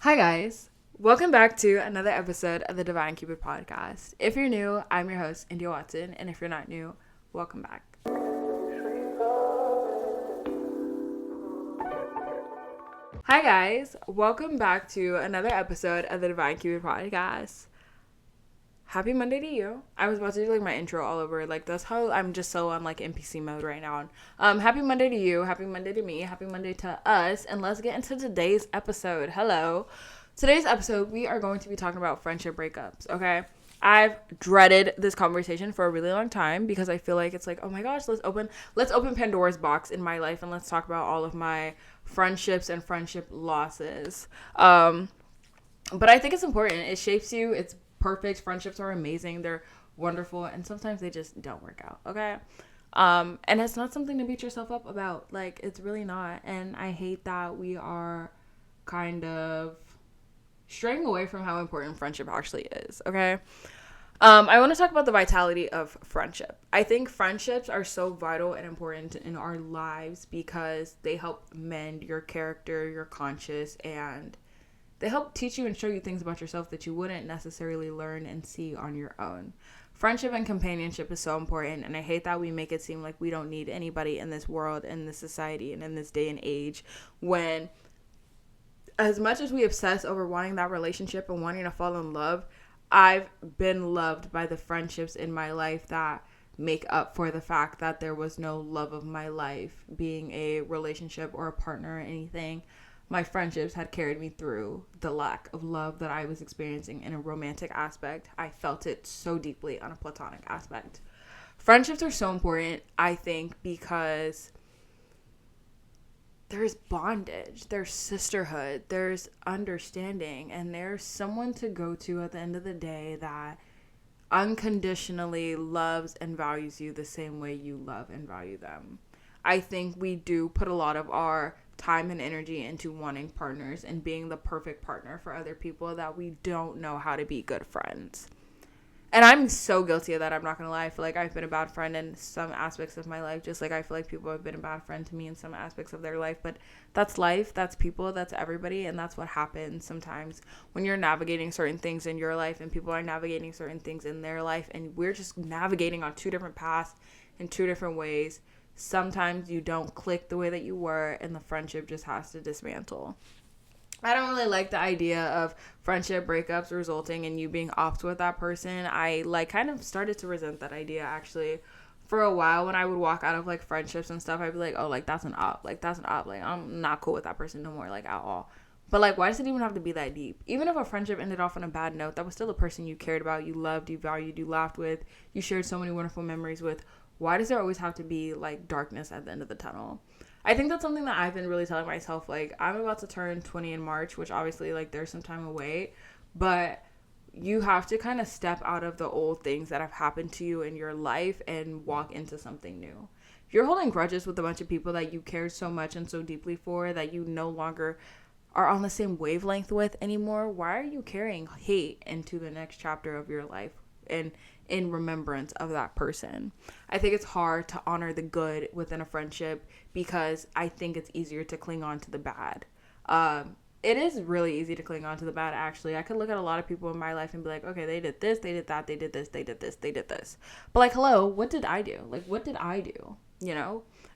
Hi, guys. Welcome back to another episode of the Divine Cupid podcast. If you're new, I'm your host, India Watson, and if you're not new, welcome back. Hi, guys. Welcome back to another episode of the Divine Cupid podcast. Happy Monday to you. I was about to do my intro all over. That's how I'm just so on NPC mode right now. Happy Monday to you. Happy Monday to me. Happy Monday to us. And let's get into today's episode. Hello. Today's episode, we are going to be talking about friendship breakups, okay? I've dreaded this conversation for a really long time because I feel like it's oh my gosh, let's open Pandora's box in my life and let's talk about all of my friendships and friendship losses. But I think it's important. It shapes you. It's perfect. Friendships are amazing. They're wonderful, and sometimes they just don't work out, okay? And it's not something to beat yourself up about. It's really not. And I hate that we are kind of straying away from how important friendship actually is, okay? I want to talk about the vitality of friendship. I think friendships are so vital and important in our lives because they help mend your character, your conscience, and they help teach you and show you things about yourself that you wouldn't necessarily learn and see on your own. Friendship and companionship is so important, and I hate that we make it seem like we don't need anybody in this world, in this society, and in this day and age when as much as we obsess over wanting that relationship and wanting to fall in love, I've been loved by the friendships in my life that make up for the fact that there was no love of my life being a relationship or a partner or anything. My friendships had carried me through the lack of love that I was experiencing in a romantic aspect. I felt it so deeply on a platonic aspect. Friendships are so important, I think, because there's bondage, there's sisterhood, there's understanding, and there's someone to go to at the end of the day that unconditionally loves and values you the same way you love and value them. I think we do put a lot of our time and energy into wanting partners and being the perfect partner for other people that we don't know how to be good friends. And I'm so guilty of that. I'm not going to lie. I feel like I've been a bad friend in some aspects of my life, just like I feel like people have been a bad friend to me in some aspects of their life. But that's life. That's people. That's everybody. And that's what happens sometimes when you're navigating certain things in your life and people are navigating certain things in their life. And we're just navigating on two different paths in two different ways. Sometimes you don't click the way that you were and the friendship just has to dismantle. I don't really like the idea of friendship breakups resulting in you being off with that person. I kind of started to resent that idea actually. For a while when I would walk out of friendships and stuff, I'd be like, oh, that's an op. That's an op. I'm not cool with that person no more, at all. But why does it even have to be that deep? Even if a friendship ended off on a bad note, that was still a person you cared about, you loved, you valued, you laughed with, you shared so many wonderful memories with. Why does there always have to be darkness at the end of the tunnel? I think that's something that I've been really telling myself. I'm about to turn 20 in March, which obviously there's some time away, but you have to kind of step out of the old things that have happened to you in your life and walk into something new. If you're holding grudges with a bunch of people that you cared so much and so deeply for that you no longer are on the same wavelength with anymore, why are you carrying hate into the next chapter of your life and in remembrance of that person? I think it's hard to honor the good within a friendship because I think it's easier to cling on to the bad. It is really easy to cling on to the bad, actually. I could look at a lot of people in my life and be like, okay, they did this, they did that, they did this, they did this, they did this. But hello, what did I do? What did I do?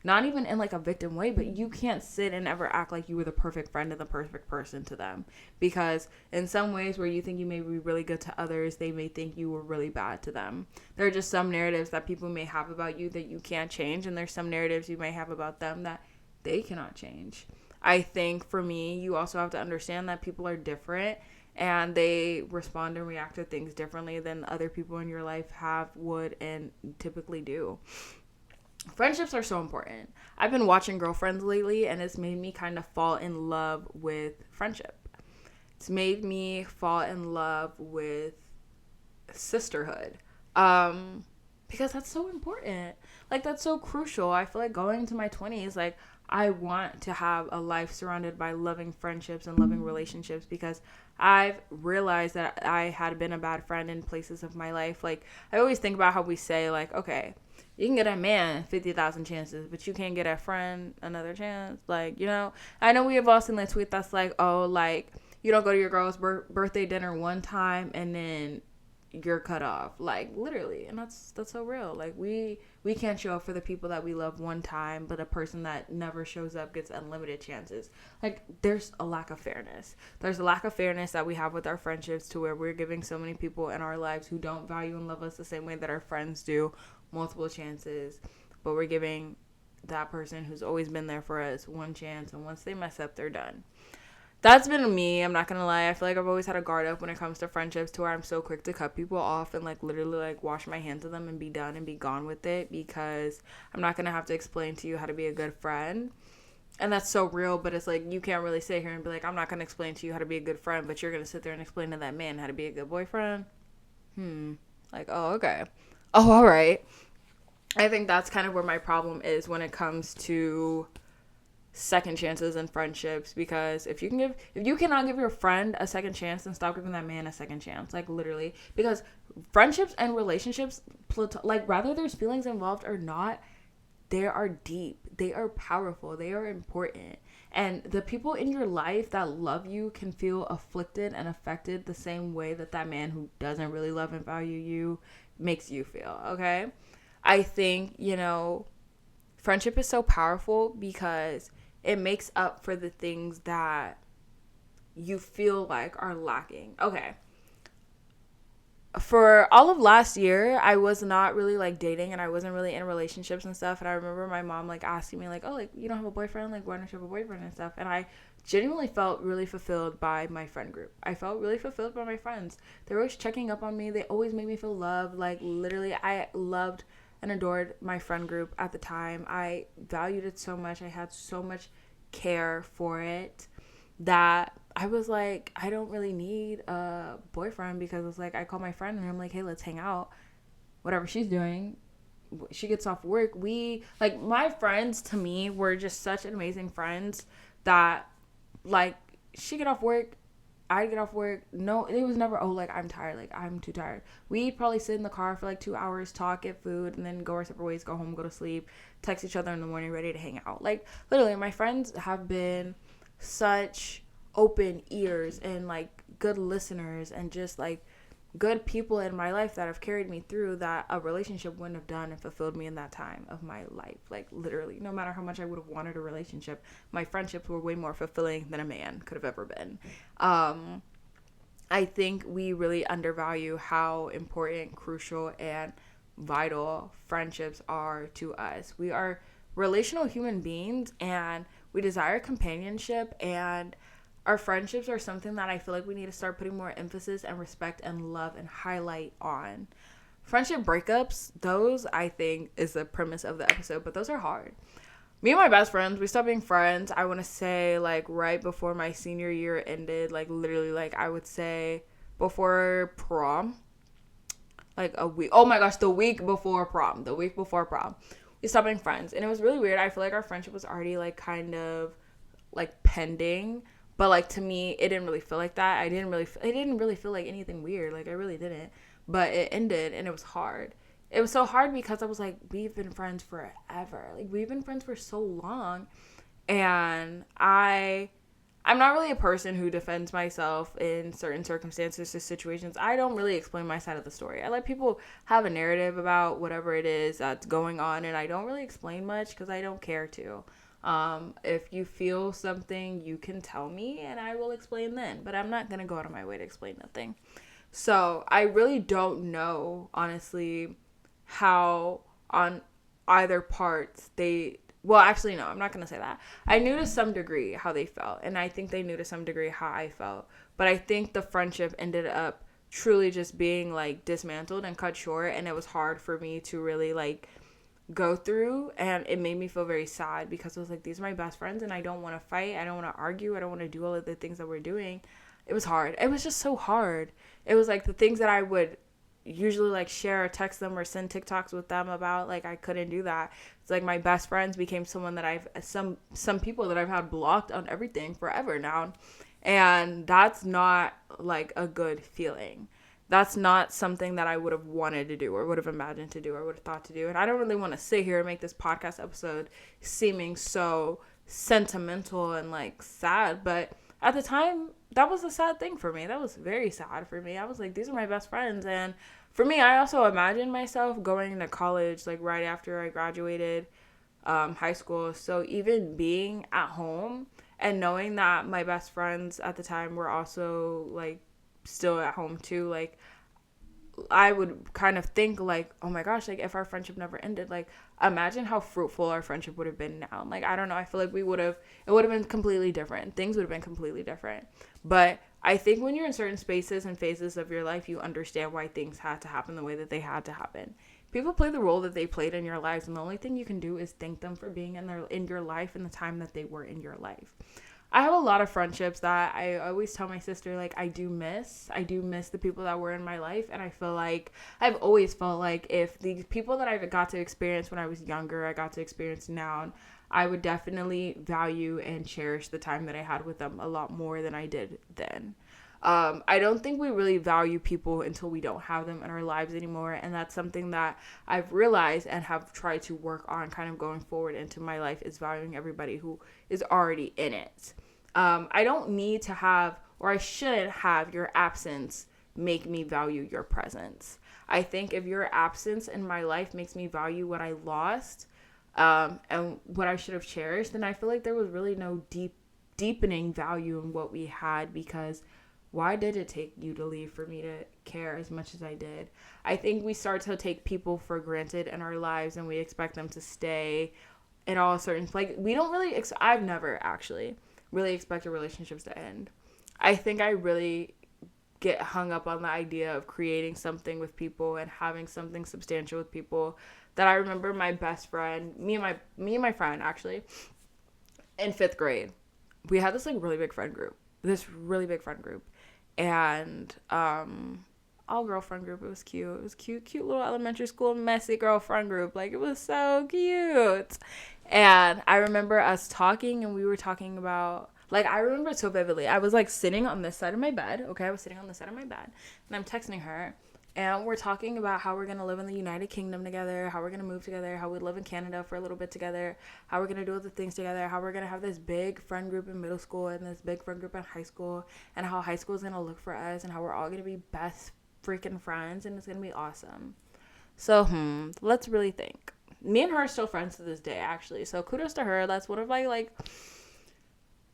Not even in a victim way, but you can't sit and ever act like you were the perfect friend and the perfect person to them, because in some ways where you think you may be really good to others, they may think you were really bad to them. There are just some narratives that people may have about you that you can't change, and there's some narratives you may have about them that they cannot change. I think for me, you also have to understand that people are different and they respond and react to things differently than other people in your life would and typically do. Friendships are so important. I've been watching Girlfriends lately, and it's made me kind of fall in love with friendship. It's made me fall in love with sisterhood. Because that's so important. That's so crucial. I feel going into my 20s, I want to have a life surrounded by loving friendships and loving relationships, because I've realized that I had been a bad friend in places of my life. I always think about how we say, okay, you can get a man 50,000 chances, but you can't get a friend another chance. I know we have all seen that tweet that's you don't go to your girl's birthday dinner one time and then you're cut off, like literally. And that's so real. Like we can't show up for the people that we love one time, but a person that never shows up gets unlimited chances. Like there's a lack of fairness. There's a lack of fairness that we have with our friendships, to where we're giving so many people in our lives who don't value and love us the same way that our friends do multiple chances, but we're giving that person who's always been there for us one chance, and once they mess up, they're done. That's been me. I'm not gonna lie. I feel like I've always had a guard up when it comes to friendships, to where I'm so quick to cut people off and like literally like wash my hands of them and be done and be gone with it, because I'm not gonna have to explain to you how to be a good friend. And that's so real, but it's like you can't really sit here and be like, I'm not gonna explain to you how to be a good friend, but you're gonna sit there and explain to that man how to be a good boyfriend. Like, oh, okay. Oh, all right. I think that's kind of where my problem is when it comes to second chances in friendships, because if you cannot give your friend a second chance, then stop giving that man a second chance, like literally. Because friendships and relationships, like whether there's feelings involved or not, they are deep, they are powerful, they are important, and the people in your life that love you can feel afflicted and affected the same way that that man who doesn't really love and value you makes you feel. Okay, I think, friendship is so powerful because it makes up for the things that you feel like are lacking. Okay. For all of last year, I was not really like dating, and I wasn't really in relationships and stuff. And I remember my mom like asking me like, oh, like you don't have a boyfriend? Like why don't you have a boyfriend and stuff? And I genuinely felt really fulfilled by my friend group. I felt really fulfilled by my friends. They were always checking up on me. They always made me feel loved. Like literally, I loved and adored my friend group at the time. I valued it so much. I had so much care for it that I was like, I don't really need a boyfriend, because it's like I call my friend and I'm like, hey, let's hang out. Whatever she's doing, she gets off work. My friends to me were just such amazing friends that like she get off work, I get off work. No, it was never, oh, like I'm tired, like I'm too tired. We'd probably sit in the car for like 2 hours, talk, get food, and then go our separate ways, go home, go to sleep, text each other in the morning, ready to hang out. Like literally, my friends have been such open ears and like good listeners and just like good people in my life that have carried me through, that a relationship wouldn't have done and fulfilled me in that time of my life. Like literally, no matter how much I would have wanted a relationship, my friendships were way more fulfilling than a man could have ever been. I think we really undervalue how important, crucial, and vital friendships are to us. We are relational human beings, and we desire companionship, and our friendships are something that I feel like we need to start putting more emphasis and respect and love and highlight on. Friendship breakups, those I think is the premise of the episode, but those are hard. Me and my best friends, we stopped being friends, I want to say like right before my senior year ended, like literally like I would say before prom, like a week, oh my gosh, the week before prom, we stopped being friends. And it was really weird. I feel like our friendship was already like kind of like pending, but like to me it didn't really feel like that. It didn't really feel like anything weird, like I really didn't. But it ended, and it was hard. It was so hard because I was like, we've been friends forever, like we've been friends for so long. And I'm not really a person who defends myself in certain circumstances or situations. I don't really explain my side of the story. I let people have a narrative about whatever it is that's going on, and I don't really explain much because I don't care to. If you feel something, you can tell me and I will explain then, but I'm not going to go out of my way to explain nothing. So I really don't know, honestly, how on either parts actually, no, I'm not going to say that. I knew to some degree how they felt, and I think they knew to some degree how I felt. But I think the friendship ended up truly just being like dismantled and cut short, and it was hard for me to really like go through, and it made me feel very sad because I was like, these are my best friends and I don't want to fight, I don't want to argue, I don't want to do all of the things that we're doing. It was hard. It was just so hard. It was like the things that I would usually like share or text them or send TikToks with them about, like I couldn't do that. It's like my best friends became someone that I've some people that I've had blocked on everything forever now, and that's not like a good feeling. That's not something that I would have wanted to do or would have imagined to do or would have thought to do. And I don't really want to sit here and make this podcast episode seeming so sentimental and like sad, but at the time that was a sad thing for me. That was very sad for me. I was like, these are my best friends. And for me, I also imagined myself going to college like right after I graduated high school. So even being at home and knowing that my best friends at the time were also like still at home too, like I would kind of think like, oh my gosh, like if our friendship never ended, like imagine how fruitful our friendship would have been now. Like I don't know, I feel like it would have been completely different. Things would have been completely different. But I think when you're in certain spaces and phases of your life, you understand why things had to happen the way that they had to happen. People play the role that they played in your lives, and the only thing you can do is thank them for being in your life in the time that they were in your life. I have a lot of friendships that I always tell my sister, like, I do miss the people that were in my life. And I feel like I've always felt like if the people that I got to experience when I was younger, I got to experience now, I would definitely value and cherish the time that I had with them a lot more than I did then. I don't think we really value people until we don't have them in our lives anymore. And that's something that I've realized and have tried to work on kind of going forward into my life, is valuing everybody who is already in it. I don't need to have, or I shouldn't have, your absence make me value your presence. I think if your absence in my life makes me value what I lost, and what I should have cherished, then I feel like there was really no deepening value in what we had, because why did it take you to leave for me to care as much as I did? I think we start to take people for granted in our lives, and we expect them to stay in all certain, like, we don't really, I've never actually really expected relationships to end. I think I really get hung up on the idea of creating something with people and having something substantial with people. That I remember my best friend, me and my friend actually, in 5th grade, we had this like really big friend group. And all girl friend group. It was cute little elementary school messy girl friend group. Like, it was so cute. And I remember us talking, and we were talking about, like, I remember it so vividly. I was like sitting on this side of my bed. Okay, I was sitting on the side of my bed, and I'm texting her, and we're talking about how we're gonna live in the United Kingdom together, how we're gonna move together, how we live in Canada for a little bit together, how we're gonna do other things together, how we're gonna have this big friend group in middle school and this big friend group in high school, and how high school is gonna look for us, and how we're all gonna be best freaking friends, and it's gonna be awesome. So let's really think. Me and her are still friends to this day, actually. So kudos to her. That's one of my like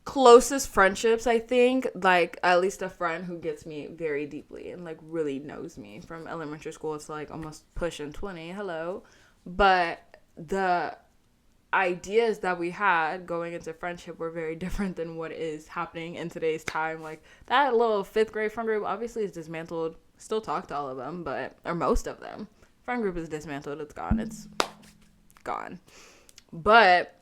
closest friendships, I think. Like, at least a friend who gets me very deeply and like really knows me from elementary school. It's like almost pushing 20. Hello. But the ideas that we had going into friendship were very different than what is happening in today's time. Like, that little 5th grade friend group obviously is dismantled. Still talk to all of them, or most of them. Friend group is dismantled. It's gone. But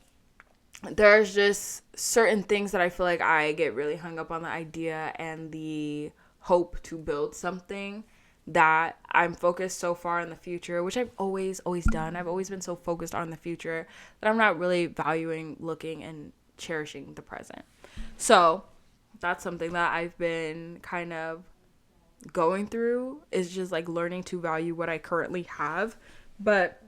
there's just certain things that I feel like I get really hung up on the idea and the hope to build something, that I'm focused so far in the future, which I've always done. I've always been so focused on the future that I'm not really valuing, looking, and cherishing the present. So that's something that I've been kind of going through, is just like learning to value what I currently have. But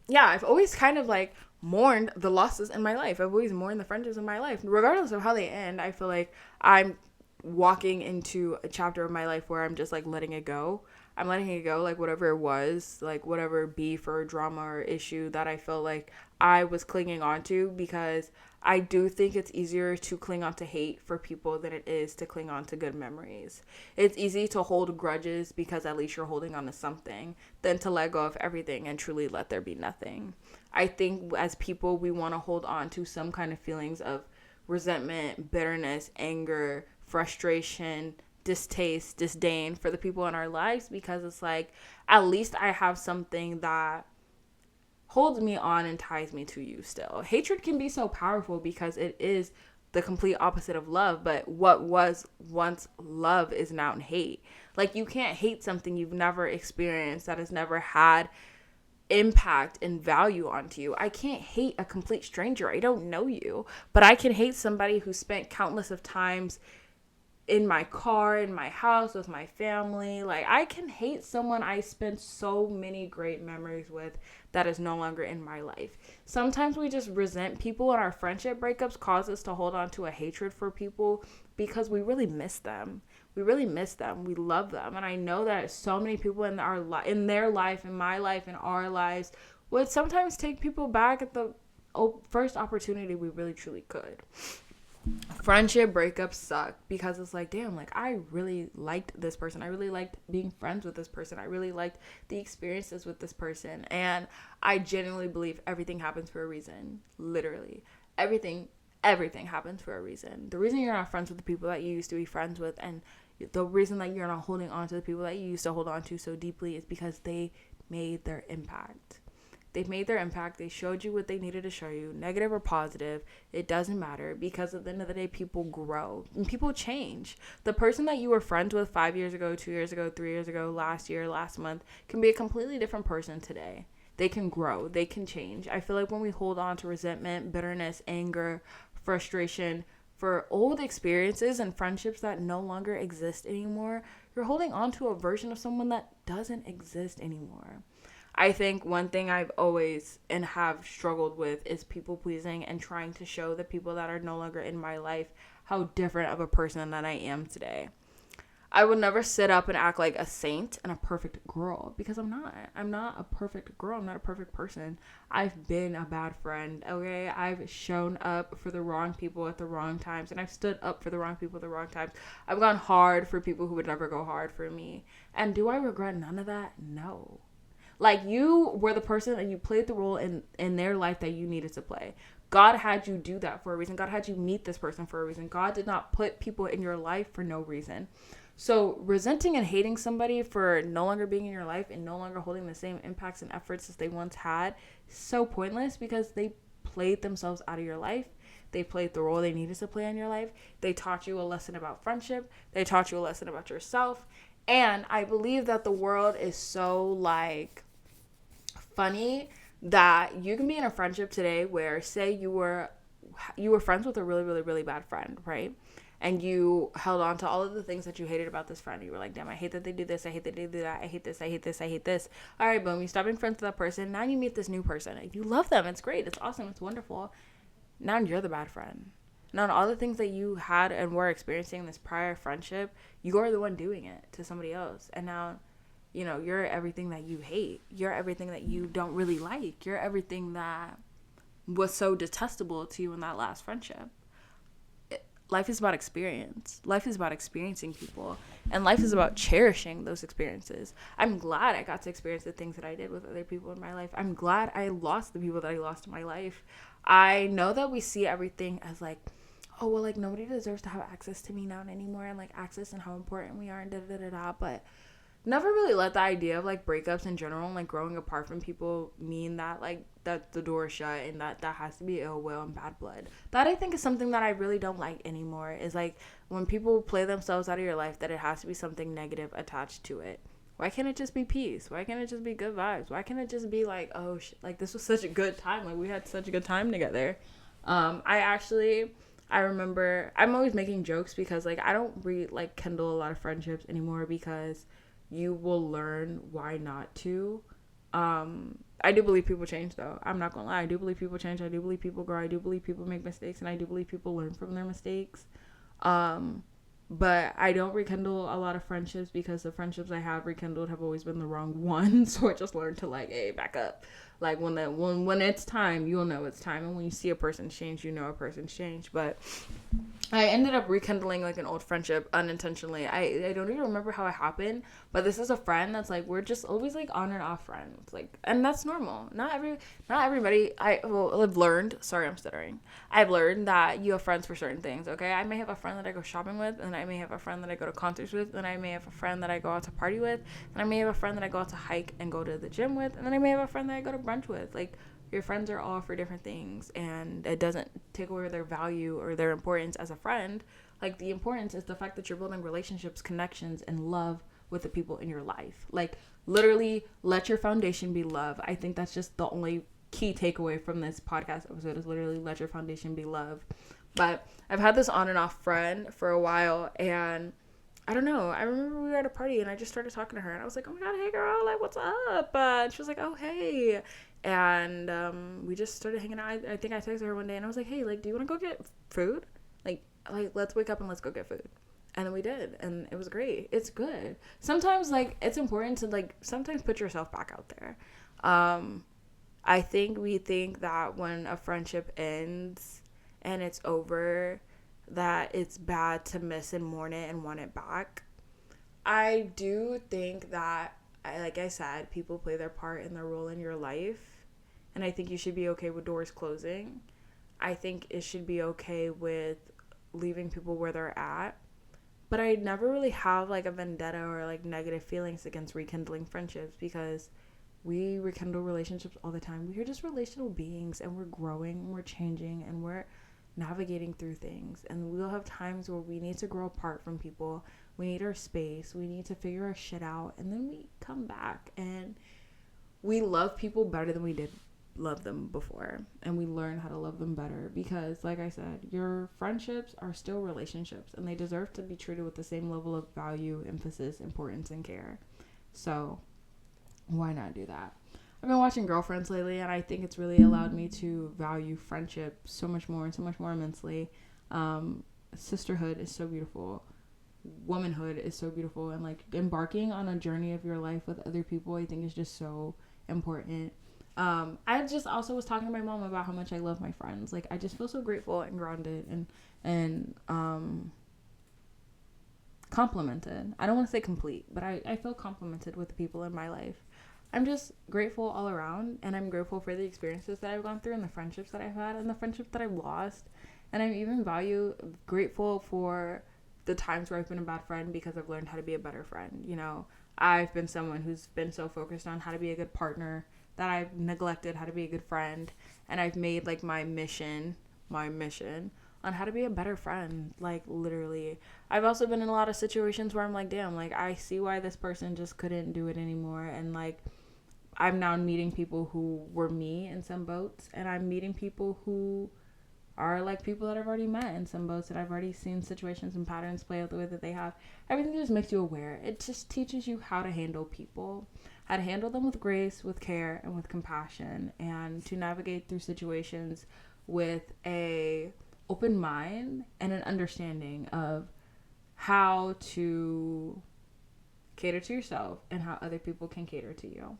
yeah, I've always kind of like mourned the losses in my life. I've always mourned the friendships in my life. Regardless of how they end, I feel like I'm walking into a chapter of my life where I'm just like letting it go. I'm letting it go, like whatever it was, like whatever beef or drama or issue that I felt like I was clinging on to, because I do think it's easier to cling on to hate for people than it is to cling on to good memories. It's easy to hold grudges because at least you're holding on to something, than to let go of everything and truly let there be nothing. I think as people, we want to hold on to some kind of feelings of resentment, bitterness, anger, frustration, distaste, disdain for the people in our lives, because it's like, at least I have something that holds me on and ties me to you still. Hatred can be so powerful because it is the complete opposite of love, but what was once love is now hate. Like, you can't hate something you've never experienced, that has never had impact and value onto you. I can't hate a complete stranger. I don't know you, but I can hate somebody who spent countless of times in my car, in my house, with my family. Like, I can hate someone I spent so many great memories with that is no longer in my life. Sometimes we just resent people, and our friendship breakups cause us to hold on to a hatred for people because we really miss them. We really miss them. We love them. And I know that so many people in in their life, in my life, in our lives, would sometimes take people back at the first opportunity we really truly could. Friendship breakups suck because it's like, damn, like I really liked this person. I really liked being friends with this person. I really liked the experiences with this person. And I genuinely believe everything happens for a reason. Literally. Everything happens for a reason. The reason you're not friends with the people that you used to be friends with, and the reason that you're not holding on to the people that you used to hold on to so deeply, is because they made their impact. They've made their impact. They showed you what they needed to show you, negative or positive. It doesn't matter, because at the end of the day, people grow and people change. The person that you were friends with 5 years ago, 2 years ago, 3 years ago, last year, last month, can be a completely different person today. They can grow. They can change. I feel like when we hold on to resentment, bitterness, anger, frustration for old experiences and friendships that no longer exist anymore, you're holding on to a version of someone that doesn't exist anymore. I think one thing I've always and have struggled with is people pleasing and trying to show the people that are no longer in my life how different of a person that I am today. I would never sit up and act like a saint and a perfect girl, because I'm not. I'm not a perfect girl. I'm not a perfect person. I've been a bad friend, okay? I've shown up for the wrong people at the wrong times, and I've stood up for the wrong people at the wrong times. I've gone hard for people who would never go hard for me. And do I regret none of that? No. Like, you were the person and you played the role in their life that you needed to play. God had you do that for a reason. God had you meet this person for a reason. God did not put people in your life for no reason. So resenting and hating somebody for no longer being in your life and no longer holding the same impacts and efforts as they once had is so pointless, because they played themselves out of your life. They played the role they needed to play in your life. They taught you a lesson about friendship. They taught you a lesson about yourself. And I believe that the world is so, like, funny that you can be in a friendship today where, say, you were friends with a really, really, really bad friend, right? And you held on to all of the things that you hated about this friend. You were like, damn, I hate that they do this. I hate that they do that. I hate this. I hate this. I hate this. All right, boom. You stop being friends with that person. Now you meet this new person. You love them. It's great. It's awesome. It's wonderful. Now you're the bad friend. Now, all the things that you had and were experiencing in this prior friendship, you're the one doing it to somebody else. And now, you're everything that you hate. You're everything that you don't really like. You're everything that was so detestable to you in that last friendship. Life is about experience. Life is about experiencing people. And life is about cherishing those experiences. I'm glad I got to experience the things that I did with other people in my life. I'm glad I lost the people that I lost in my life. I know that we see everything as like, oh, well, like, nobody deserves to have access to me now anymore, and like access and how important we are and da-da-da-da. But never really let the idea of like breakups in general and like growing apart from people mean that like that the door is shut and that has to be ill will and bad blood. That, I think, is something that I really don't like anymore, is like when people play themselves out of your life, that it has to be something negative attached to it. Why can't it just be peace? Why can't it just be good vibes? Why can't it just be like, oh, like, this was such a good time, like we had such a good time together? I remember, I'm always making jokes because like I don't kindle a lot of friendships anymore, because you will learn why not to. I do believe people change, though. I'm not gonna lie. I do believe people change. I do believe people grow. I do believe people make mistakes, and I do believe people learn from their mistakes. But I don't rekindle a lot of friendships, because the friendships I have rekindled have always been the wrong ones. So I just learned to like, hey, back up. Like when it's time, you'll know it's time. And when you see a person change, you know a person's changed. But I ended up rekindling like an old friendship unintentionally. I don't even remember how it happened, but this is a friend that's like, we're just always like on and off friends, like, and that's normal. Not everybody. I've learned. Sorry, I'm stuttering. I've learned that you have friends for certain things. Okay, I may have a friend that I go shopping with, and I may have a friend that I go to concerts with, and I may have a friend that I go out to party with, and I may have a friend that I go out to hike and go to the gym with, and then I may have a friend that I go to brunch with. Like, your friends are all for different things, and it doesn't take away their value or their importance as a friend. Like, the importance is the fact that you're building relationships, connections, and love with the people in your life. Like, literally, let your foundation be love. I think that's just the only key takeaway from this podcast episode, is literally let your foundation be love. But I've had this on and off friend for a while, and I don't know. I remember we were at a party, and I just started talking to her, and I was like, oh my god, hey girl, like, what's up? And she was like, oh, hey. And we just started hanging out. I think I texted her one day, and I was like, hey, like, do you want to go get food? Like, like, let's wake up and let's go get food. And then we did, and it was great. It's good. Sometimes, like, it's important to, like, sometimes put yourself back out there. I think we think that when a friendship ends and it's over, that it's bad to miss and mourn it and want it back. I do think that, like I said, people play their part and their role in your life. And I think you should be okay with doors closing. I think it should be okay with leaving people where they're at. But I never really have like a vendetta or like negative feelings against rekindling friendships, because we rekindle relationships all the time. We are just relational beings, and we're growing and we're changing and we're navigating through things. And we'll have times where we need to grow apart from people. We need our space. We need to figure our shit out. And then we come back and we love people better than we did love them before, and we learn how to love them better, because like I said, your friendships are still relationships, and they deserve to be treated with the same level of value, emphasis, importance, and care. So why not do that? I've been watching Girlfriends lately, and I think it's really allowed me to value friendship so much more and so much more immensely. Sisterhood is so beautiful. Womanhood is so beautiful, and like embarking on a journey of your life with other people, I think is just so important. I just also was talking to my mom about how much I love my friends. Like, I just feel so grateful and grounded and complimented. I don't want to say complete, but I feel complimented with the people in my life. I'm just grateful all around, and I'm grateful for the experiences that I've gone through and the friendships that I've had and the friendships that I've lost. And I'm even grateful for the times where I've been a bad friend, because I've learned how to be a better friend. You know, I've been someone who's been so focused on how to be a good partner that I've neglected how to be a good friend, and I've made like my mission on how to be a better friend. Like, literally, I've also been in a lot of situations where I'm like, damn, like, I see why this person just couldn't do it anymore, and like, I'm now meeting people who were me in some boats, and I'm meeting people who are like people that I've already met in some boats, that I've already seen situations and patterns play out the way that they have. Everything just makes you aware. It just teaches you how to handle people, how to handle them with grace, with care, and with compassion, and to navigate through situations with a open mind and an understanding of how to cater to yourself and how other people can cater to you.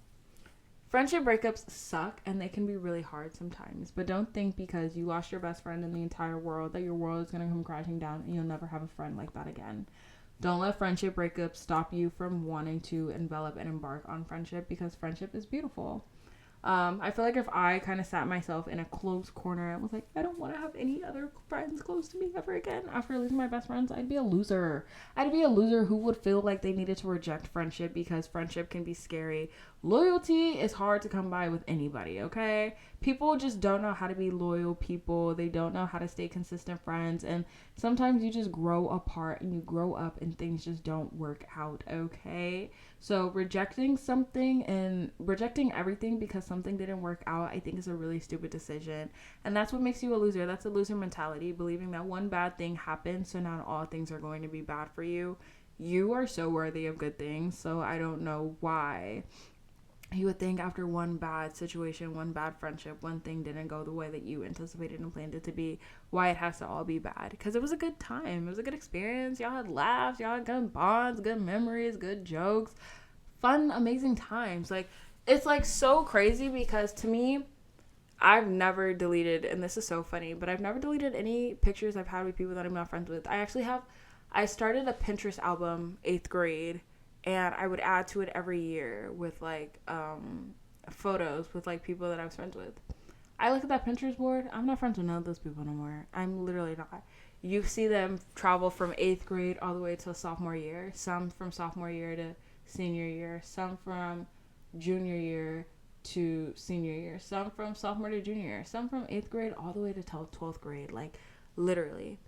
Friendship breakups suck, and they can be really hard sometimes, but don't think because you lost your best friend in the entire world that your world is going to come crashing down and you'll never have a friend like that again. Don't let friendship breakups stop you from wanting to envelop and embark on friendship, because friendship is beautiful. I feel like if I kind of sat myself in a close corner and was like, I don't want to have any other friends close to me ever again after losing my best friends, I'd be a loser. I'd be a loser who would feel like they needed to reject friendship, because friendship can be scary. Loyalty is hard to come by with anybody, okay? People just don't know how to be loyal people. They don't know how to stay consistent friends. And sometimes you just grow apart and you grow up and things just don't work out, okay? So rejecting something and rejecting everything because something didn't work out, I think is a really stupid decision. And that's what makes you a loser. That's a loser mentality, believing that one bad thing happened, so not all things are going to be bad for you. You are so worthy of good things, so I don't know why you would think after one bad situation, one bad friendship, one thing didn't go the way that you anticipated and planned it to be, why it has to all be bad. Because it was a good time. It was a good experience. Y'all had laughs. Y'all had good bonds, good memories, good jokes, fun, amazing times. Like, it's like so crazy, because to me, I've never deleted, and this is so funny, but I've never deleted any pictures I've had with people that I'm not friends with. I started a Pinterest album 8th grade, and I would add to it every year with like photos with like people that I was friends with. I look at that Pinterest board, I'm not friends with none of those people no more. I'm literally not. You see them travel from 8th grade all the way to sophomore year, some from sophomore year to senior year, some from junior year to senior year, some from sophomore to junior year, some from 8th grade all the way to 12th grade, like literally.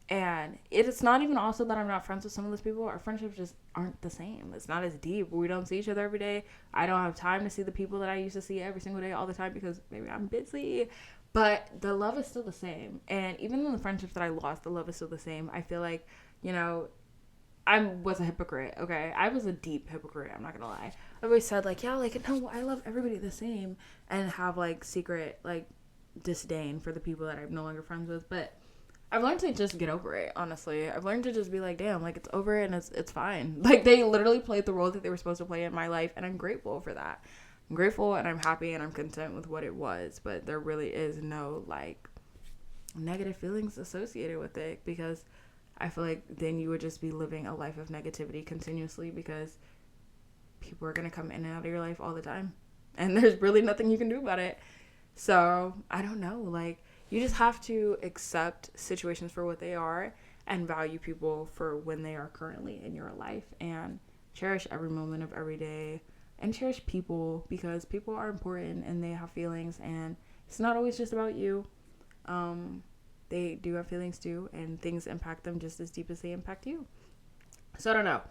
And it's not even also that I'm not friends with some of those people. Our friendships just aren't the same. It's not as deep. We don't see each other every day. I don't have time to see the people that I used to see every single day all the time, because maybe I'm busy. But the love is still the same. And even in the friendships that I lost, the love is still the same. I feel like, you know, I was a hypocrite, okay? I was a deep hypocrite, I'm not gonna lie. I've always said, like, yeah, like, no, I love everybody the same, and have, like, secret, like, disdain for the people that I'm no longer friends with. But I've learned to just get over it, honestly. I've learned to just be like, damn, like, it's over and it's fine. Like, they literally played the role that they were supposed to play in my life, and I'm grateful for that. I'm grateful and I'm happy and I'm content with what it was, but there really is no, like, negative feelings associated with it, because I feel like then you would just be living a life of negativity continuously, because people are going to come in and out of your life all the time, and there's really nothing you can do about it. So I don't know, like, you just have to accept situations for what they are and value people for when they are currently in your life, and cherish every moment of every day, and cherish people, because people are important and they have feelings, and it's not always just about you. They do have feelings too, and things impact them just as deep as they impact you. So I don't know.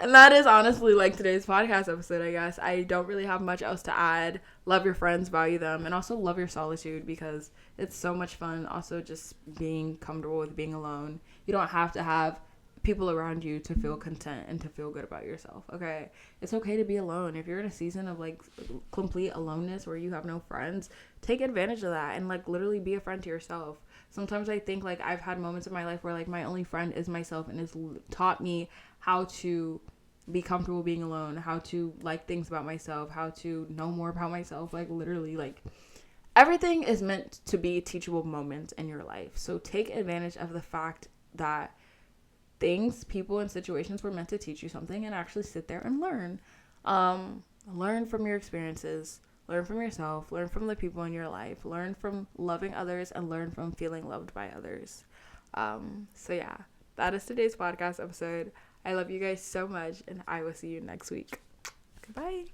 And that is honestly like today's podcast episode, I guess. I don't really have much else to add. Love your friends, value them, and also love your solitude, because it's so much fun. Also, just being comfortable with being alone. You don't have to have people around you to feel content and to feel good about yourself, okay? It's okay to be alone. If you're in a season of, like, complete aloneness where you have no friends, take advantage of that and, like, literally be a friend to yourself. Sometimes I think, like, I've had moments in my life where, like, my only friend is myself, and it's taught me how to be comfortable being alone, how to like things about myself, how to know more about myself. Like, literally, like, everything is meant to be teachable moments in your life. So take advantage of the fact that things, people, and situations were meant to teach you something, and actually sit there and learn. Learn from your experiences, learn from yourself, learn from the people in your life, learn from loving others, and learn from feeling loved by others. So yeah, that is today's podcast episode. I love you guys so much, and I will see you next week. Goodbye.